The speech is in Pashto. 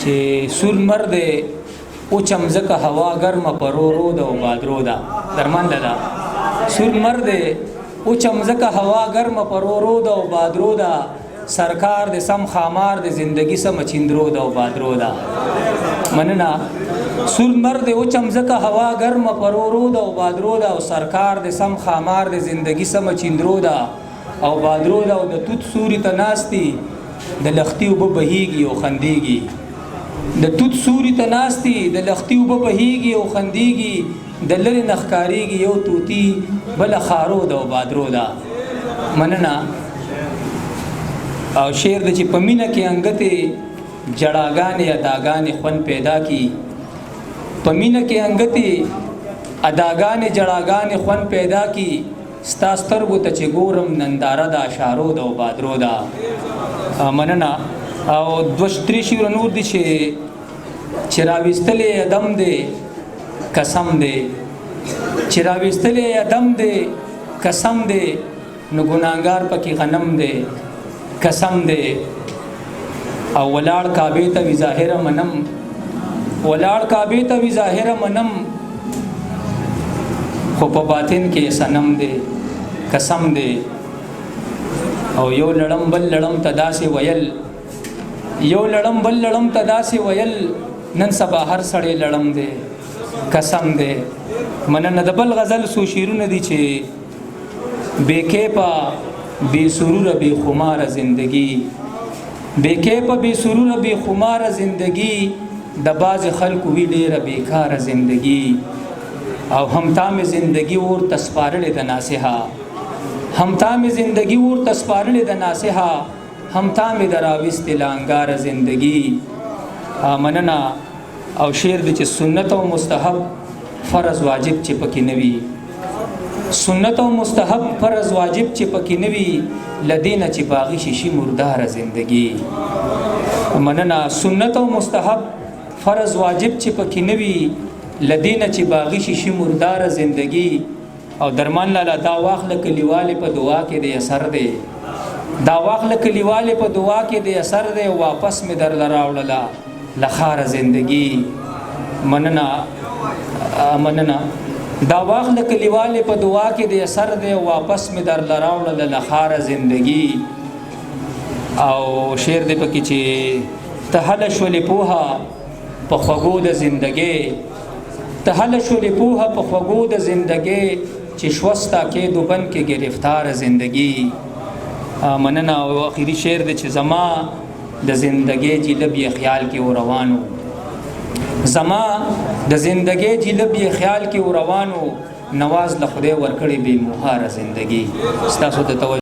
چې سور مرد او چمزک هوا گرم پرورو دا و بادرو دا درمان دا سور مرد او چمزک هوا گرم پرورو دا و بادرو دا سرکار د سم خامار د زندگی سم چندرو دا و بادرو دا مننا سور مرد او چمزک هوا گرم پرورو دا و بادرو دا و سرکار د سم خامار د زندگی سم چندرو دا او بادرو دا و د توت سوری تناستی د لختی وب بهیږي او خندېږي د توت سوری تناستی د لختی وب بهیږي او خندېږي د لری نخکاریږي یو توتی بل خارو دا او بادرو دا مننا او شعر د چې پمینه کې انګته جړاګانې اداګانې خون پیدا کی پمینه کې انګته اداګانې جړاګانې خون پیدا کی ستا سترګو ته چې ګورم ننداره دا اشارو دا او بادرو دا مننه او دوشتری شعر نور دي چې راويستلې ادم دې قسم دې چې راويستلې ادم دې قسم دې نو ګناګار پکې غنم دې قسم دې او ولاړ کعبه ته ظاهر منم ولاړ کعبه ته ظاهر منم خو په باطن کې سنم دې قسم دې او یو لړم بل لړم تداسي ویل یو لړم بل لړم تداسي ویل نن سبا هر سړی لړم دې قسم دې مننه د بل غزل سو شیرونه دي چې بیکیپا بے سرور بے خمار زندگی بیکیپا بے سرور بے خمار زندگی د باز خلق وی ډیره بیکار زندگی او همتام زندگی ور تسپارل د ناسها همتام زندگی ور تسپارل د ناسها همتام دراوست لانګار زندگی مننا او شعر د چې سنت او مستحب فرض واجب چې پکې نوي سنت او مستحب فرض واجب چې پکې نوي لدینه چې باغی شیشي مردار زندگی مننا سنت او مستحب فرض واجب چې پکې نوي لدینه چې باغی شیشي مردار زندگی او درمان لاله دا واخل کلیواله په دعا کې د اثر دی دا واخل کلیواله په دعا کې د اثر دی واپس می در لراوړلا لخر زندگی مننا مننا دا واخل کلیواله په دعا کې د اثر دی واپس می در لراوړلا لخر زندگی او شعر دی پکې چې تهل شول پوها په خوګو د زندگی تهل شول پوها په خوګو د زندگی چې شوستا کې دوبن کې گرفتار زندگی مننه او اخیری شعر د چې زما د زندگی جلبی خیال کې روانو زما د زندگی جلبی خیال کې روانو نواز له خدای ورکړي به مهار زندگی ستاسو ته